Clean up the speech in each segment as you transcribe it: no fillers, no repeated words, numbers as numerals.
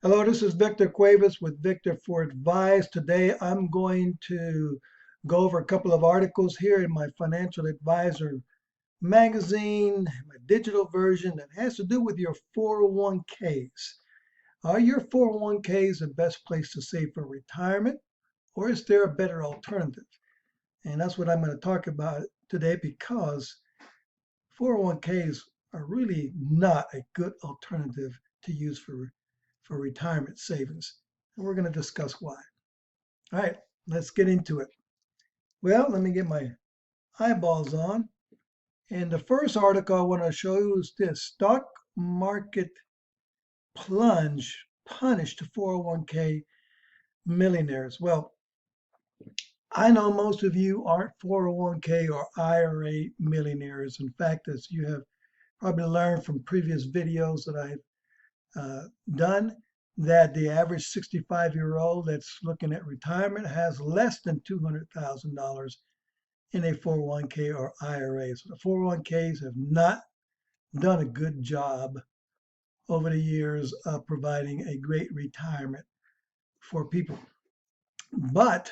Hello, this is Victor Cuevas with Victor for Advice. Today I'm going to go over a couple of articles here in my Financial Advisor magazine, my digital version that has to do with your 401ks. Are your 401ks the best place to save for retirement, or is there a better alternative? And that's what I'm going to talk about today because 401ks are really not a good alternative to use for retirement savings. And we're going to discuss why. All right, let's get into it. Well, let me get my eyeballs on. And the first article I want to show you is this: stock market plunge punished 401k millionaires. Well, I know most of you aren't 401k or IRA millionaires. In fact, as you have probably learned from previous videos that I've done, that the average 65-year-old that's looking at retirement has less than $200,000 in a 401k or IRA. So the 401ks have not done a good job over the years of providing a great retirement for people. But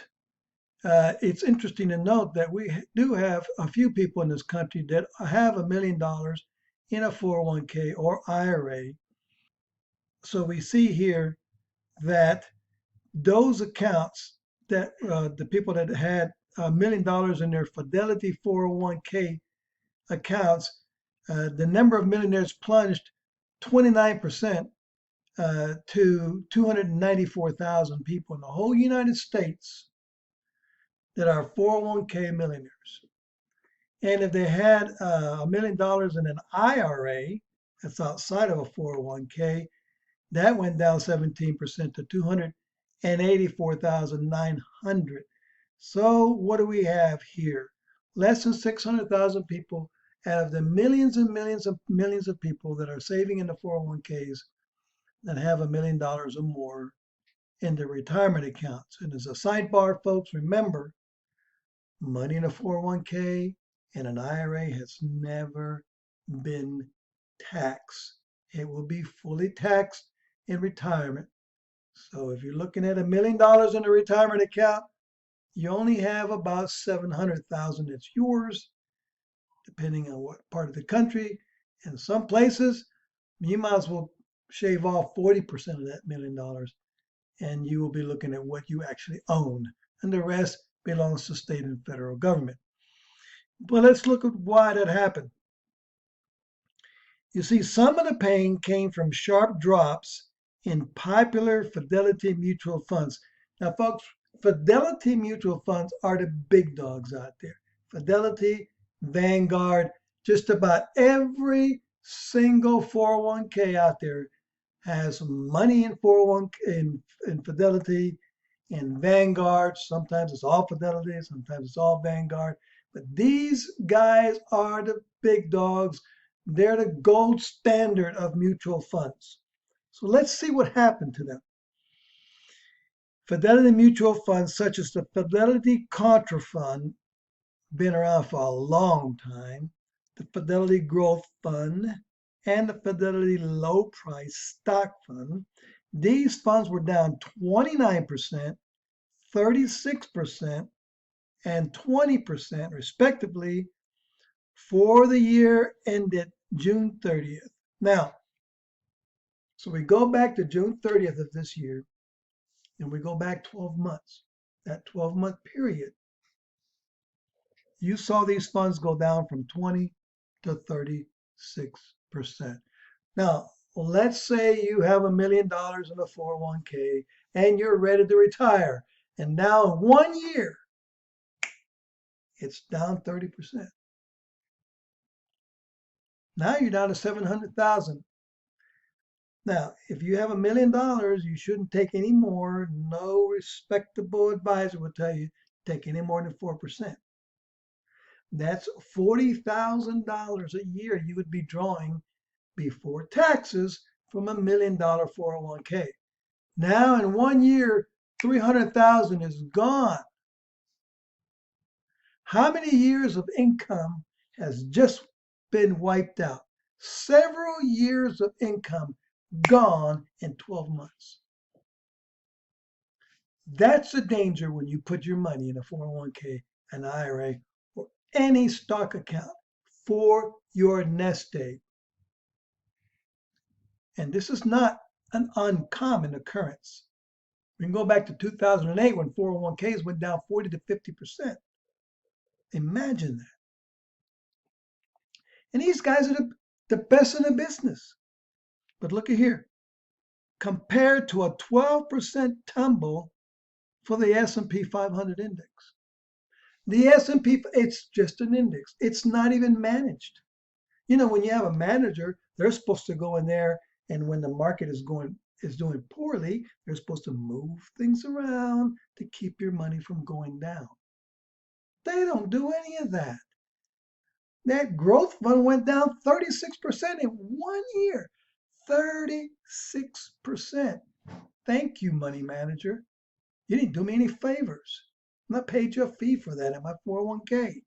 it's interesting to note that we do have a few people in this country that have $1 million in a 401k or IRA. So we see here that those accounts that the people that had $1 million in their Fidelity 401k accounts, the number of millionaires plunged 29% to 294,000 people in the whole United States that are 401k millionaires. And if they had $1 million in an IRA, that's outside of a 401k, that went down 17% to 284,900. So what do we have here? Less than 600,000 people out of the millions and millions of people that are saving in the 401ks that have $1 million or more in their retirement accounts. And as a sidebar, folks, remember, money in a 401k and an IRA has never been taxed. It will be fully taxed in retirement. So if you're looking at $1 million in a retirement account, you only have about 700,000 that's yours, depending on what part of the country. In some places, you might as well shave off 40% of that $1 million, and you will be looking at what you actually own, and the rest belongs to state and federal government. But let's look at why that happened. You see, some of the pain came from sharp drops in popular Fidelity mutual funds. Now, folks, Fidelity mutual funds are the big dogs out there. Fidelity, Vanguard, just about every single 401k out there has money in 401k in Fidelity, in Vanguard. Sometimes it's all Fidelity, sometimes it's all Vanguard. But these guys are the big dogs. They're the gold standard of mutual funds. So let's see what happened to them. Fidelity mutual funds, such as the Fidelity Contra Fund, been around for a long time, the Fidelity Growth Fund, and the Fidelity Low Price Stock Fund. These funds were down 29%, 36%, and 20%, respectively, for the year ended June 30th. Now, so we go back to June 30th of this year, and we go back 12 months. That 12-month period, you saw these funds go down from 20 to 36%. Now, let's say you have $1 million in a 401k and you're ready to retire. And now in 1 year, it's down 30%. Now you're down to 700,000. Now, if you have $1 million, you shouldn't take any more. No respectable advisor will tell you take any more than 4%. That's $40,000 a year you would be drawing before taxes from $1 million 401k. Now in 1 year, 300,000 is gone. How many years of income has just been wiped out? Several years of income gone in 12 months. That's the danger when you put your money in a 401k, an IRA, or any stock account for your nest egg. And this is not an uncommon occurrence. We can go back to 2008 when 401ks went down 40 to 50%. Imagine that. And these guys are the best in the business. But look at here. Compared to a 12% tumble for the S&P 500 index. The S&P, it's just an index. It's not even managed. You know, when you have a manager, they're supposed to go in there, and when the market is doing poorly, they're supposed to move things around to keep your money from going down. They don't do any of that. That growth fund went down 36% in 1 year. 36%. Thank you, money manager. You didn't do me any favors. I'm not paid you a fee for that in my 401k.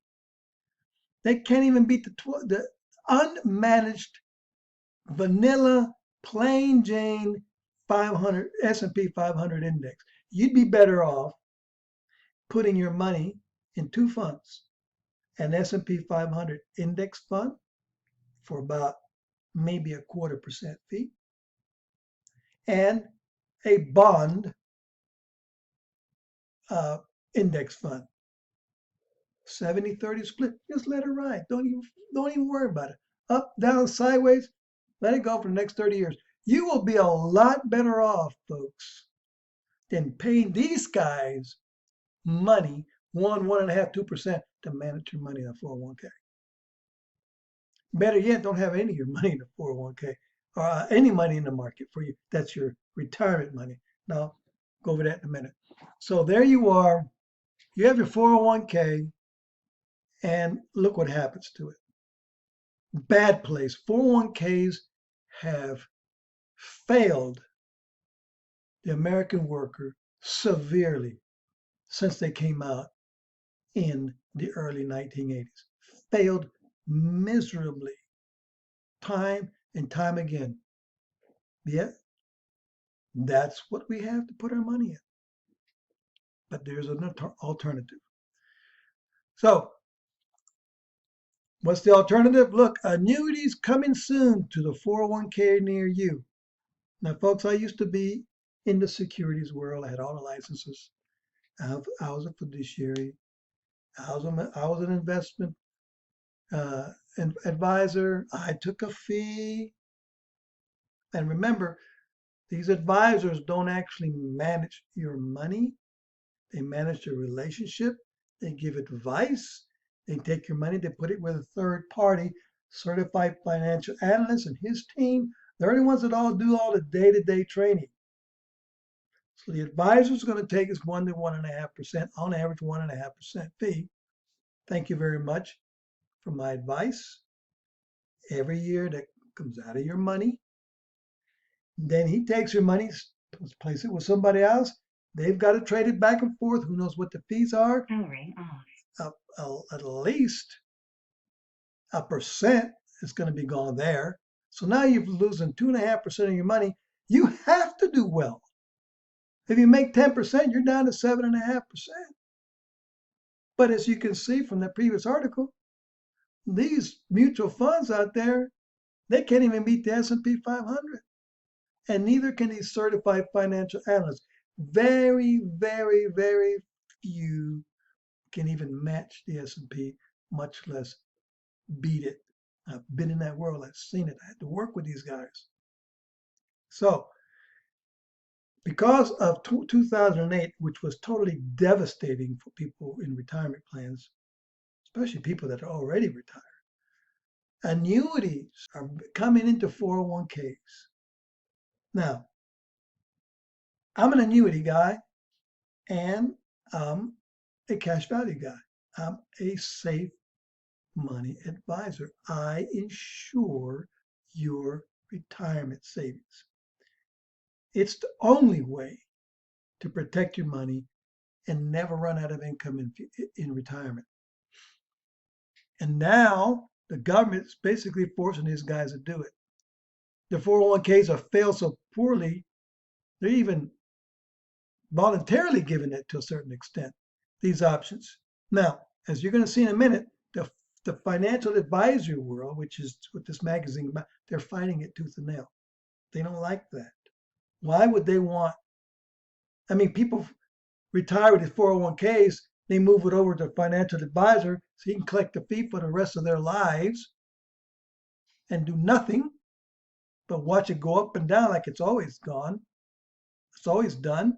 They can't even beat the unmanaged vanilla plain Jane 500 S&P 500 index. You'd be better off putting your money in two funds, an S&P 500 index fund for about maybe 0.25% fee, and a bond index fund. 70-30 split. Just let it ride. Don't even worry about it. Up, down, sideways. Let it go for the next 30 years. You will be a lot better off, folks, than paying these guys money, 1.5%, 2% to manage your money in a 401k. Better yet, don't have any of your money in a 401k or any money in the market for you. That's your retirement money. Now, go over that in a minute. So there you are. You have your 401k, and look what happens to it. Bad place. 401ks have failed the American worker severely since they came out in the early 1980s. Failed miserably, time and time again. Yet, that's what we have to put our money in. But there's an alternative. So, what's the alternative? Look, annuities coming soon to the 401k near you. Now, folks, I used to be in the securities world. I had all the licenses. I was a fiduciary. I was an investment advisor. I took a fee. And remember, these advisors don't actually manage your money. They manage your relationship. They give advice. They take your money, they put it with a third party, certified financial analyst and his team. They're the ones that all do all the day-to-day training. So the advisor is going to take us 1 to 1.5%, on average 1.5% fee. Thank you very much for my advice. Every year that comes out of your money. Then he takes your money, places it with somebody else. They've got to trade it back and forth. Who knows what the fees are? At least 1% is going to be gone there. So now you're losing 2.5% of your money. You have to do well. If you make 10%, you're down to 7.5%. But as you can see from the previous article, these mutual funds out there, they can't even beat the S&P 500. And neither can these certified financial analysts. Very, very, very few can even match the S&P, much less beat it. I've been in that world. I've seen it. I had to work with these guys. So, because of 2008, which was totally devastating for people in retirement plans, especially people that are already retired, annuities are coming into 401ks. Now, I'm an annuity guy and I'm a cash value guy. I'm a safe money advisor. I insure your retirement savings. It's the only way to protect your money and never run out of income in retirement. And now the government's basically forcing these guys to do it. The 401ks are failed so poorly, they're even voluntarily giving it to a certain extent, these options. Now, as you're going to see in a minute, the financial advisory world, which is what this magazine about, they're fighting it tooth and nail. They don't like that. Why would they want? I mean, people retire with his 401ks, they move it over to a financial advisor so he can collect the fee for the rest of their lives and do nothing but watch it go up and down like it's always gone. It's always done,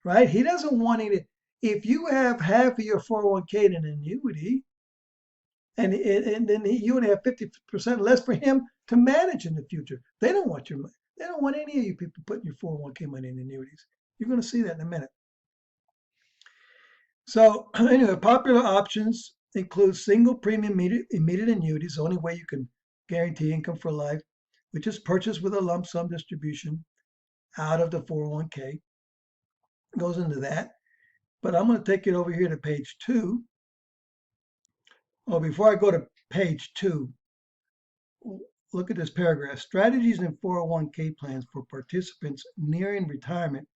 right? He doesn't want it. If you have half of your 401k in an annuity, and then you only have 50% less for him to manage in the future, they don't want your money. They don't want any of you people putting your 401k money in annuities. You're going to see that in a minute. So anyway, popular options include single premium immediate annuities, the only way you can guarantee income for life, which is purchased with a lump sum distribution out of the 401k. Goes into that. But I'm going to take it over here to page 2. Oh, before I go to page 2, look at this paragraph. Strategies in 401k plans for participants nearing retirement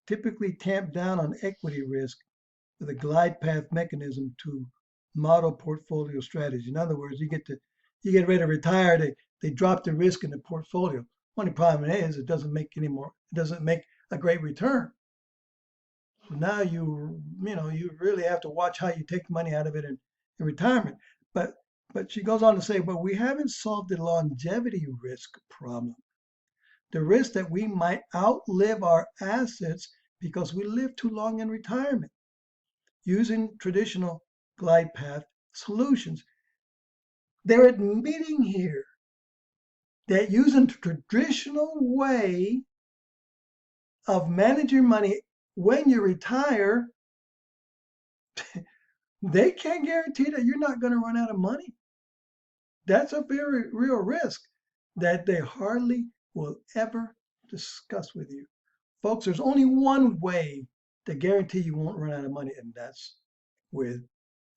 typically tamp down on equity risk with a glide path mechanism to model portfolio strategy. In other words, you get ready to retire, they drop the risk in the portfolio. Only problem is it doesn't make a great return. So now you really have to watch how you take money out of it in retirement. But she goes on to say, but we haven't solved the longevity risk problem. The risk that we might outlive our assets because we live too long in retirement using traditional glide path solutions. They're admitting here that using the traditional way of managing money when you retire, they can't guarantee that you're not going to run out of money. That's a very real risk that they hardly will ever discuss with you. Folks, there's only one way to guarantee you won't run out of money, and that's with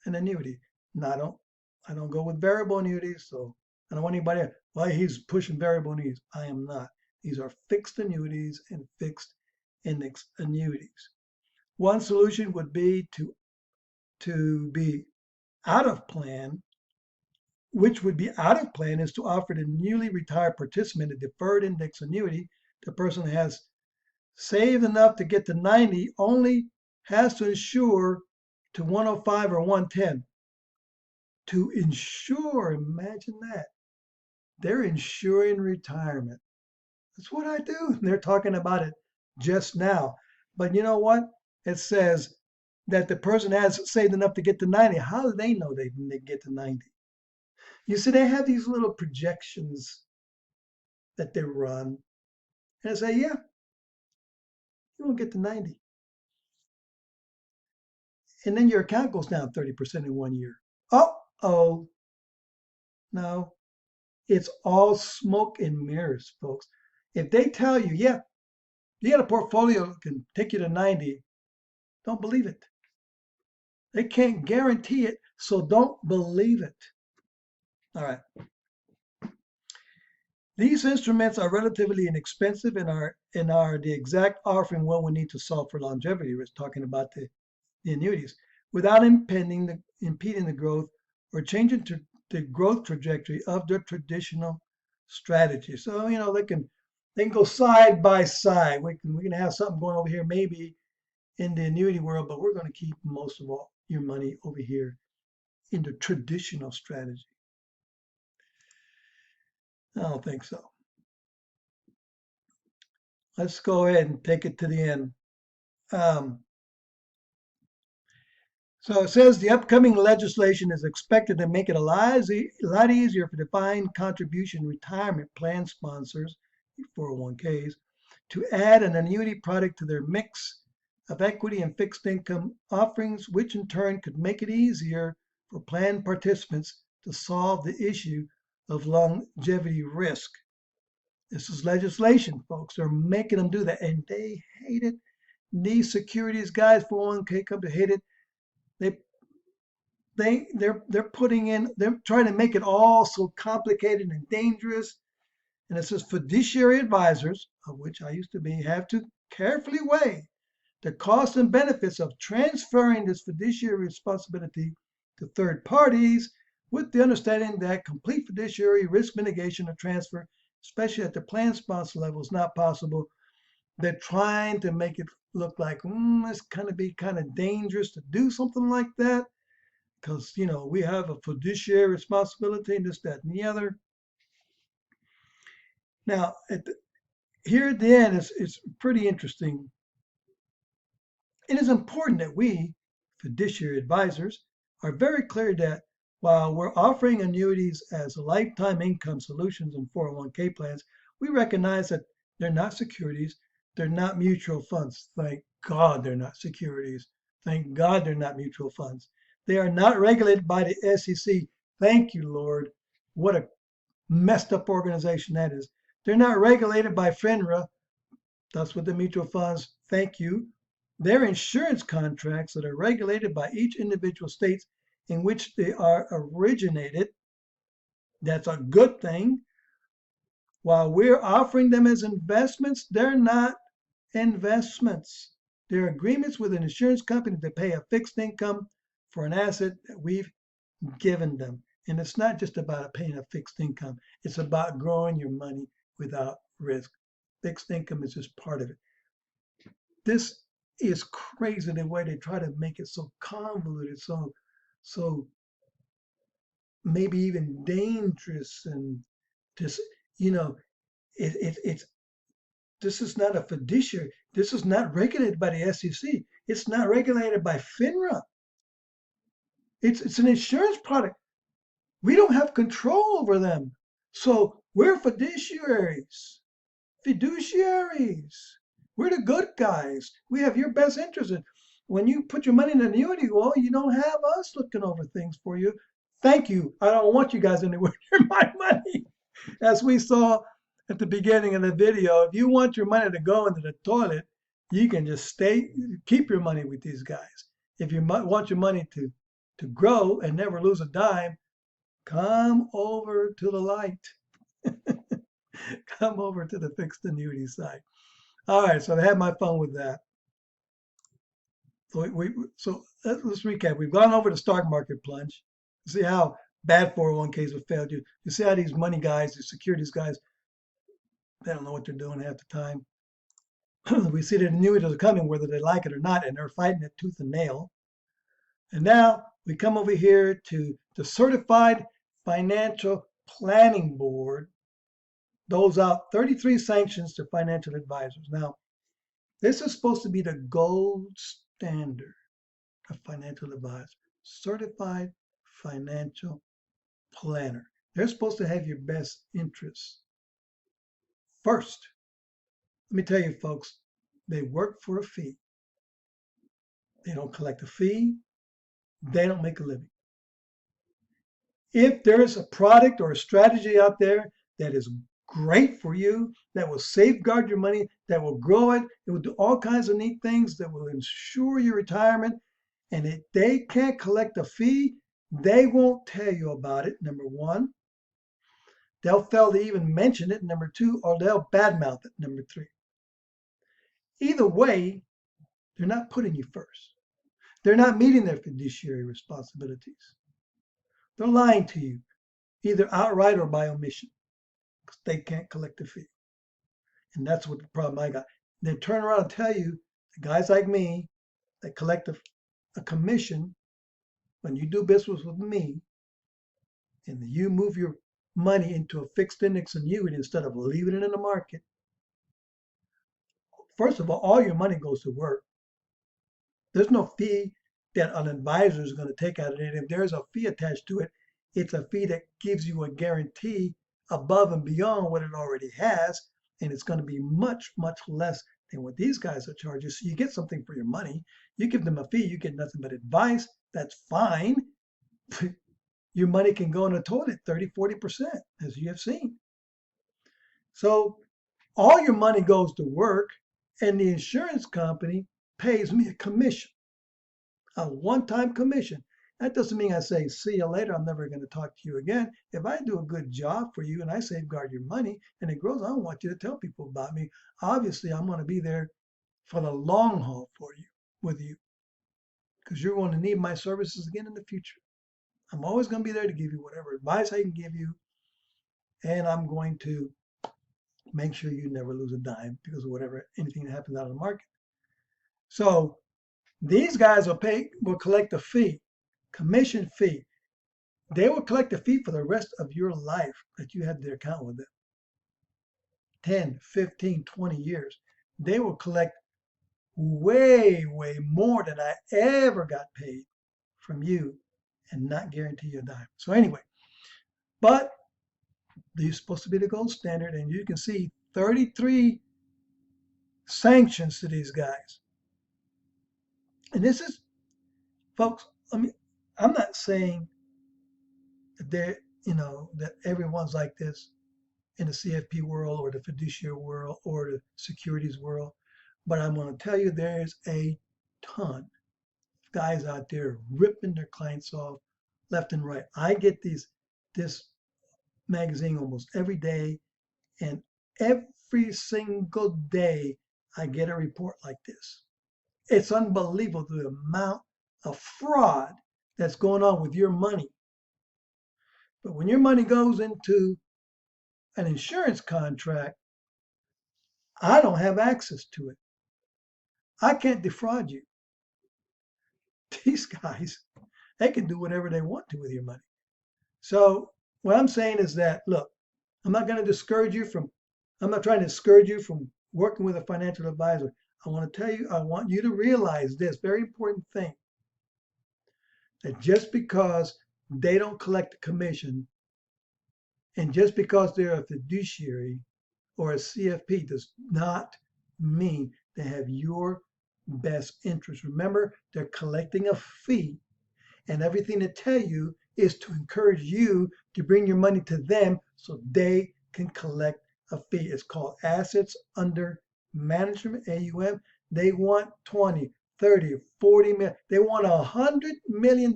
an annuity. Now, I don't go with variable annuities, so I don't want anybody, well, he's pushing variable annuities. I am not. These are fixed annuities and fixed index annuities. One solution would be to be out of plan, which would be out of plan is to offer the newly retired participant a deferred index annuity. The person has saved enough to get to 90, only has to insure to 105 or 110. To insure, imagine that. They're insuring retirement. That's what I do. They're talking about it just now. But you know what? It says that the person has saved enough to get to 90. How do they know they get to 90? You see, they have these little projections that they run. And they say, yeah, you won't get to 90. And then your account goes down 30% in 1 year. Oh, no. It's all smoke and mirrors, folks. If they tell you, yeah, you got a portfolio that can take you to 90, don't believe it. They can't guarantee it, so don't believe it. All right. These instruments are relatively inexpensive and are the exact offering one we need to solve for longevity risk, talking about the annuities, without impeding the growth or changing the growth trajectory of the traditional strategy. So, they can go side by side. We can have something going over here maybe in the annuity world, but we're going to keep most of all your money over here in the traditional strategy. I don't think so. Let's go ahead and take it to the end. So it says the upcoming legislation is expected to make it a lot easier for defined contribution retirement plan sponsors, 401ks, to add an annuity product to their mix of equity and fixed income offerings, which in turn could make it easier for plan participants to solve the issue of longevity risk. This is legislation, folks. They're making them do that, and they hate it. These securities guys, 401k companies hate it. They're trying to make it all so complicated and dangerous. And it says fiduciary advisors, of which I used to be, have to carefully weigh the costs and benefits of transferring this fiduciary responsibility to third parties with the understanding that complete fiduciary risk mitigation or transfer, especially at the plan sponsor level, is not possible. They're trying to make it look like it's kind of be kind of dangerous to do something like that because we have a fiduciary responsibility and this, that, and the other. Now, here at the end, it's pretty interesting. It is important that we, fiduciary advisors, are very clear that while we're offering annuities as lifetime income solutions and 401k plans, we recognize that they're not securities, they're not mutual funds. Thank God they're not securities. Thank God they're not mutual funds. They are not regulated by the SEC. Thank you, Lord. What a messed up organization that is. They're not regulated by FINRA. That's what the mutual funds. Thank you. They're insurance contracts that are regulated by each individual states in which they are originated. That's a good thing. While we're offering them as investments, they're not investments. They're agreements with an insurance company to pay a fixed income for an asset that we've given them. And it's not just about paying a fixed income. It's about growing your money without risk. Fixed income is just part of it. This is crazy the way they try to make it so convoluted, so maybe even dangerous, and just it's this is not a fiduciary. This is not regulated by the SEC. It's not regulated by FINRA. It's an insurance product. We don't have control over them. So we're fiduciaries. Fiduciaries. We're the good guys. We have your best interest. When you put your money in an annuity, well, you don't have us looking over things for you. Thank you. I don't want you guys anywhere near my money. As we saw at the beginning of the video, if you want your money to go into the toilet, you can just keep your money with these guys. If you want your money to grow and never lose a dime, come over to the light. Come over to the fixed annuity side. All right, so I had my fun with that. So let's recap. We've gone over the stock market plunge. See how bad 401ks have failed you. You see how these money guys, these securities guys, they don't know what they're doing half the time. We see that annuities are coming whether they like it or not, and they're fighting it tooth and nail. And now we come over here to the Certified Financial Planning Board. Doles out 33 sanctions to financial advisors. Now, this is supposed to be the gold standard of financial advisor. Certified financial planner. They're supposed to have your best interests first. Let me tell you, folks, they work for a fee. They don't collect a fee. They don't make a living. If there's a product or a strategy out there that is great for you, that will safeguard your money, that will grow it, it will do all kinds of neat things that will ensure your retirement, and if they can't collect a fee, they won't tell you about it, number one. They'll fail to even mention it, number two, or they'll badmouth it, number three. Either way, they're not putting you first. They're not meeting their fiduciary responsibilities. They're lying to you, either outright or by omission, because they can't collect a fee. And that's what the problem I got. They turn around and tell you, the guys like me that collect a commission when you do business with me, and you move your money into a fixed index annuity instead of leaving it in the market. First of all your money goes to work. There's no fee that an advisor is going to take out of it. If there's a fee attached to it, it's a fee that gives you a guarantee above and beyond what it already has, and it's going to be much, much less than what these guys are charging. So you get something for your money. You give them a fee, you get nothing but advice. That's fine. Your money can go in the toilet 30, 40%, as you have seen. So all your money goes to work, and the insurance company pays me a commission, a one-time commission. That doesn't mean I say, see you later, I'm never going to talk to you again. If I do a good job for you and I safeguard your money and it grows, I don't want you to tell people about me. Obviously, I'm going to be there for the long haul for you, with you, because you're going to need my services again in the future. I'm always going to be there to give you whatever advice I can give you, and I'm going to make sure you never lose a dime because of whatever anything that happens out of the market. So these guys will collect a fee, commission fee. They will collect a fee for the rest of your life that you have their account with them. 10, 15, 20 years. They will collect way, way more than I ever got paid from you and not guarantee you a dime. So anyway, but these are supposed to be the gold standard, and you can see 33 sanctions to these guys. And this is, folks, I'm not saying that that everyone's like this in the CFP world or the fiduciary world or the securities world, but I'm going to tell you there's a ton of guys out there ripping their clients off left and right. I get this magazine almost every day, and every single day I get a report like this. It's unbelievable the amount of fraud that's going on with your money. But when your money goes into an insurance contract, I don't have access to it. I can't defraud you. These guys, they can do whatever they want to with your money. So what I'm saying is that, look, I'm not trying to discourage you from working with a financial advisor. I want you to realize this very important thing, that just because they don't collect a commission and just because they're a fiduciary or a CFP does not mean they have your best interest. Remember, they're collecting a fee, and everything they tell you is to encourage you to bring your money to them so they can collect a fee. It's called assets under management, AUM. They want 20, 30, 40 million. They want $100 million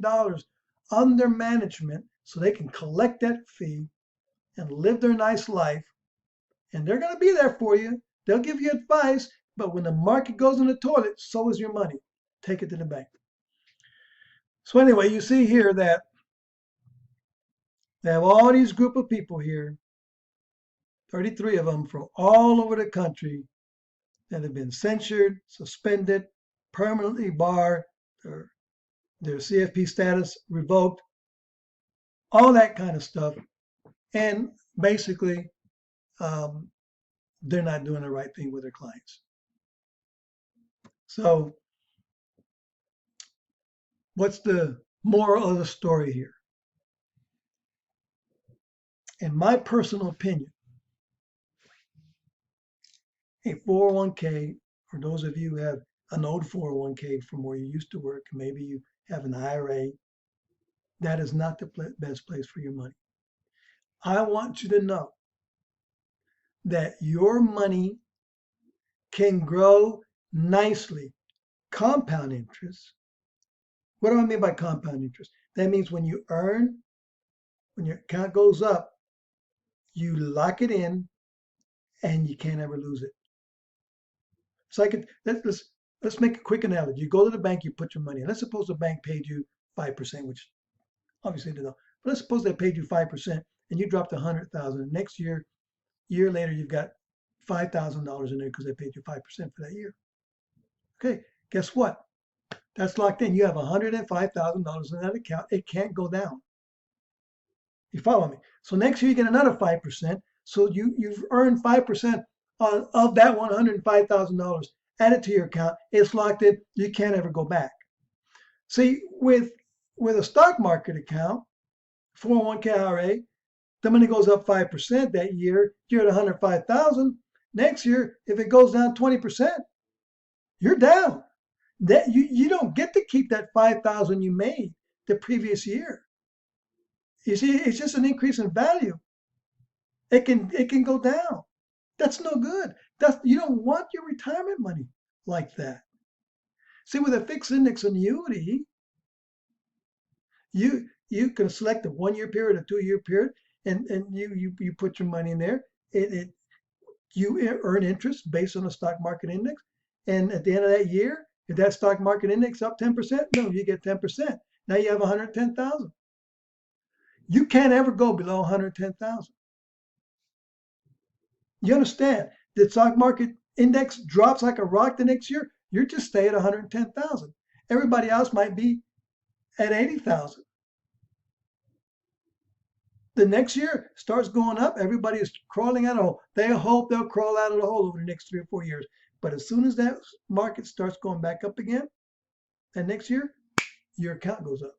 under management so they can collect that fee and live their nice life. And they're going to be there for you. They'll give you advice, but when the market goes in the toilet, so is your money. Take it to the bank. So anyway, you see here that they have all these group of people here, 33 of them from all over the country, that have been censured, suspended, permanently barred, their CFP status revoked, all that kind of stuff. And basically, they're not doing the right thing with their clients. So what's the moral of the story here? In my personal opinion, a 401k, for those of you who have an old 401k from where you used to work, maybe you have an IRA, that is not the best place for your money. I want you to know that your money can grow nicely. Compound interest. What do I mean by compound interest? That means when your account goes up, you lock it in and you can't ever lose it. So let's make a quick analogy. You go to the bank, you put your money in. Let's suppose the bank paid you 5%, which obviously they don't. But let's suppose they paid you 5% and you dropped $100,000. Next year later, you've got $5,000 in there because they paid you 5% for that year. Okay, guess what? That's locked in. You have $105,000 in that account. It can't go down. You follow me? So next year you get another 5%. So you've earned 5% of that $105,000 added to your account. It's locked in. You can't ever go back. See, with a stock market account, 401k IRA, the money goes up 5% that year. You're at 105,000. Next year, if it goes down 20%, you're down. That you don't get to keep that 5,000 you made the previous year. You see, it's just an increase in value. It can go down. That's no good. You don't want your retirement money like that. See, with a fixed index annuity, You can select a 1 year period, a 2 year period, and you put your money in there. It you earn interest based on the stock market index. And at the end of that year, if that stock market index up 10%, no, you get 10%. Now you have 110,000. You can't ever go below 110,000. You understand? The stock market index drops like a rock the next year, you're just stay at 110,000. Everybody else might be at 80,000. The next year starts going up. Everybody is crawling out of the hole. They hope they'll crawl out of the hole over the next 3 or 4 years. But as soon as that market starts going back up again, and next year, your account goes up.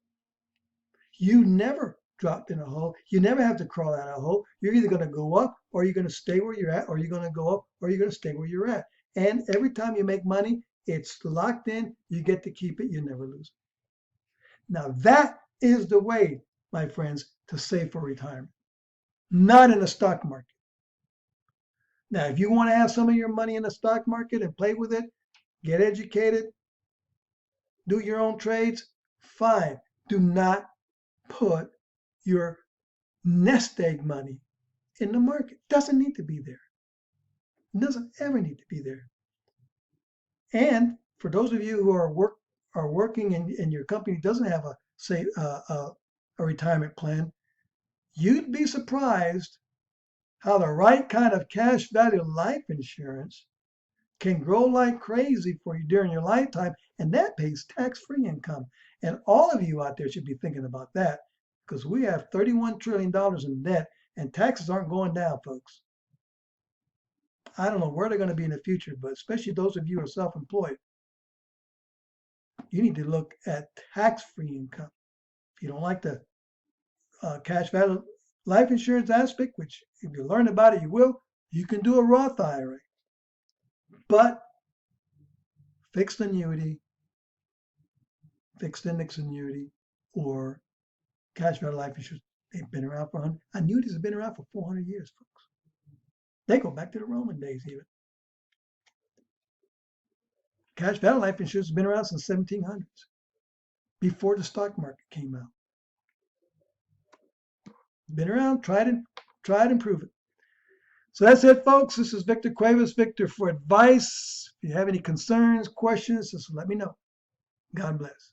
You never dropped in a hole. You never have to crawl out of a hole. You're either going to go up or you're going to stay where you're at, or you're going to go up or you're going to stay where you're at. And every time you make money, it's locked in. You get to keep it. You never lose. Now that is the way, my friends, to save for retirement. Not in the stock market. Now, if you want to have some of your money in the stock market and play with it, get educated, do your own trades, fine. Do not put your nest egg money in the market. Doesn't need to be there. It doesn't ever need to be there. And for those of you who are working and your company doesn't have a retirement plan, you'd be surprised how the right kind of cash value life insurance can grow like crazy for you during your lifetime, and that pays tax-free income. And all of you out there should be thinking about that, because we have $31 trillion in debt, and taxes aren't going down, folks. I don't know where they're going to be in the future, but especially those of you who are self-employed, you need to look at tax-free income. If you don't like the cash value life insurance aspect, which if you learn about it, you will, you can do a Roth IRA. But fixed annuity, fixed index annuity, or cash value life insurance, they've been around for 100. Annuities have been around for 400 years, folks. They go back to the Roman days even. Cash value life insurance has been around since 1700s, before the stock market came out. Been around, tried and prove it. So that's it, folks. This is Victor Cuevas, Victor for Advice. If you have any concerns, questions, just let me know. God bless.